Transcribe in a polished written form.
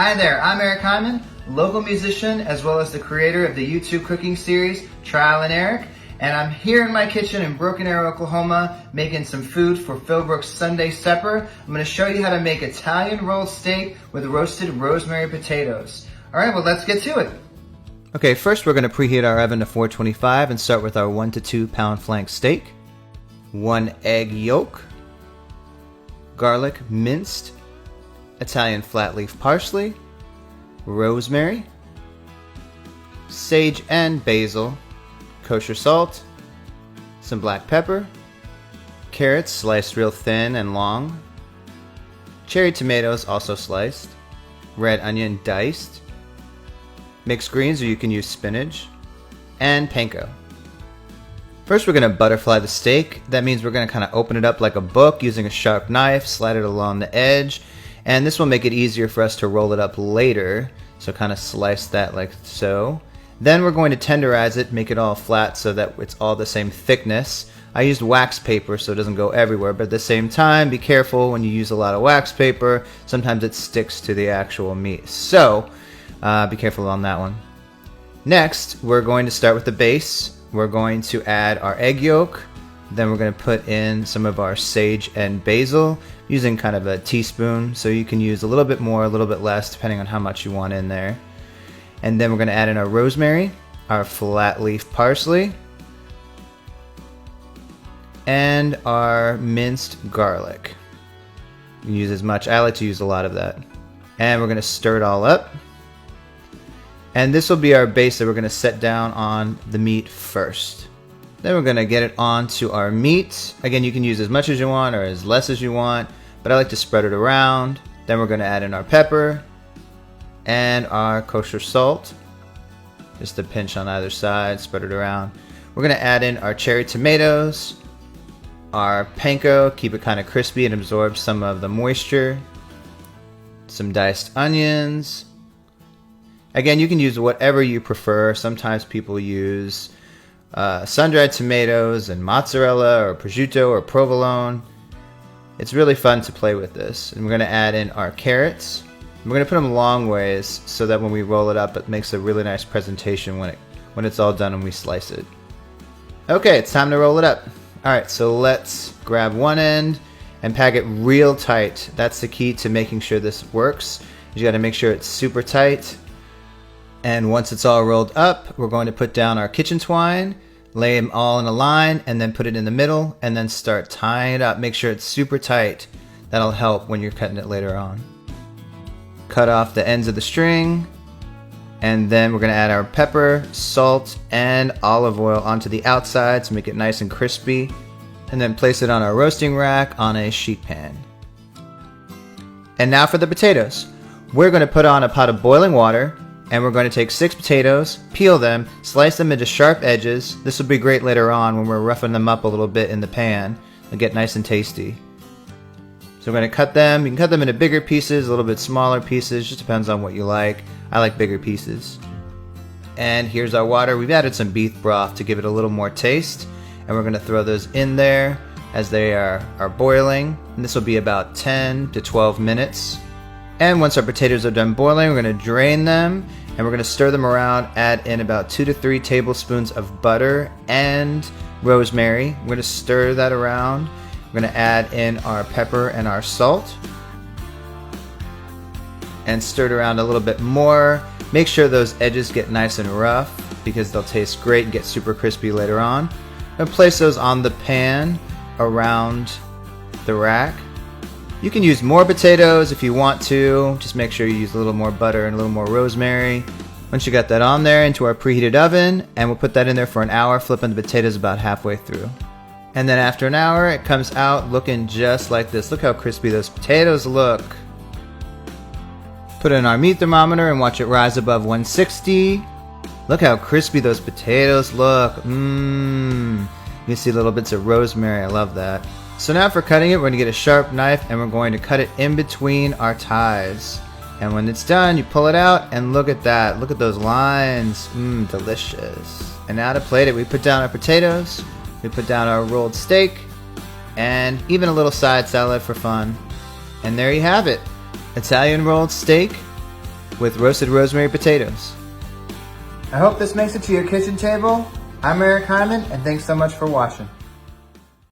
Hi there, I'm Eric Himan, local musician as well as the creator of the YouTube cooking series Trial and Eric, and I'm here in my kitchen in Broken Arrow, Oklahoma making some food for Philbrook's Sunday supper. I'm going to show you how to make Italian rolled steak with roasted rosemary potatoes. Alright, well let's get to it. Okay, first we're going to preheat our oven to 425 and start with our 1 to 2 pound flank steak, 1 egg yolk, garlic minced, Italian flat leaf parsley, rosemary, sage and basil, kosher salt, some black pepper, carrots sliced real thin and long, cherry tomatoes also sliced, red onion diced, mixed greens or you can use spinach, and panko. First we're going to butterfly the steak. That means we're going to kind of open it up like a book using a sharp knife, slide it along the edge, and this will make it easier for us to roll it up later. So kind of slice that like so. Then we're going to tenderize it, make it all flat so that it's all the same thickness. I used wax paper so it doesn't go everywhere, but at the same time, be careful when you use a lot of wax paper. Sometimes it sticks to the actual meat. So be careful on that one. Next, we're going to start with the base. We're going to add our egg yolk. Then we're going to put in some of our sage and basil using kind of a teaspoon. So you can use a little bit more, a little bit less, depending on how much you want in there. And then we're going to add in our rosemary, our flat leaf parsley, and our minced garlic. You can use as much. I like to use a lot of that. And we're going to stir it all up. And this will be our base that we're going to set down on the meat first. Then we're going to get it onto our meat. Again, you can use as much as you want or as less as you want, but I like to spread it around. Then we're going to add in our pepper and our kosher salt. Just a pinch on either side, spread it around. We're going to add in our cherry tomatoes, our panko, keep it kind of crispy and absorb some of the moisture, some diced onions. Again, you can use whatever you prefer. Sometimes people use sun-dried tomatoes and mozzarella or prosciutto or provolone. It's really fun to play with this. And we're going to add in our carrots. We're going to put them long ways so that when we roll it up it makes a really nice presentation when it's all done and we slice it. Okay, it's time to roll it up. Alright, so let's grab one end and pack it real tight. That's the key to making sure this works. You got to make sure it's super tight. And once it's all rolled up, we're going to put down our kitchen twine, lay them all in a line, and then put it in the middle, and then start tying it up. Make sure it's super tight. That'll help when you're cutting it later on. Cut off the ends of the string, and then we're going to add our pepper, salt, and olive oil onto the outside to make it nice and crispy, and then place it on our roasting rack on a sheet pan. And now for the potatoes. We're going to put on a pot of boiling water, and we're going to take 6 potatoes, peel them, slice them into sharp edges. This will be great later on when we're roughing them up a little bit in the pan. They'll get nice and tasty. So we're going to cut them. You can cut them into bigger pieces, a little bit smaller pieces. Just depends on what you like. I like bigger pieces. And here's our water. We've added some beef broth to give it a little more taste. And we're going to throw those in there as they are boiling. And this will be about 10 to 12 minutes. And once our potatoes are done boiling, we're going to drain them and we're going to stir them around, add in about 2 to 3 tablespoons of butter and rosemary. We're going to stir that around. We're going to add in our pepper and our salt and stir it around a little bit more. Make sure those edges get nice and rough because they'll taste great and get super crispy later on. I'm going to place those on the pan around the rack. You can use more potatoes if you want to. Just make sure you use a little more butter and a little more rosemary. Once you got that on there, into our preheated oven, and we'll put that in there for an hour, flipping the potatoes about halfway through. And then after an hour, it comes out looking just like this. Look how crispy those potatoes look. Put in our meat thermometer and watch it rise above 160. Look how crispy those potatoes look. You see little bits of rosemary. I love that. So now for cutting it, we're going to get a sharp knife and we're going to cut it in between our ties. And when it's done, you pull it out and look at that. Look at those lines. Delicious. And now to plate it, we put down our potatoes, we put down our rolled steak, and even a little side salad for fun. And there you have it. Italian rolled steak with roasted rosemary potatoes. I hope this makes it to your kitchen table. I'm Eric Himan, and thanks so much for watching.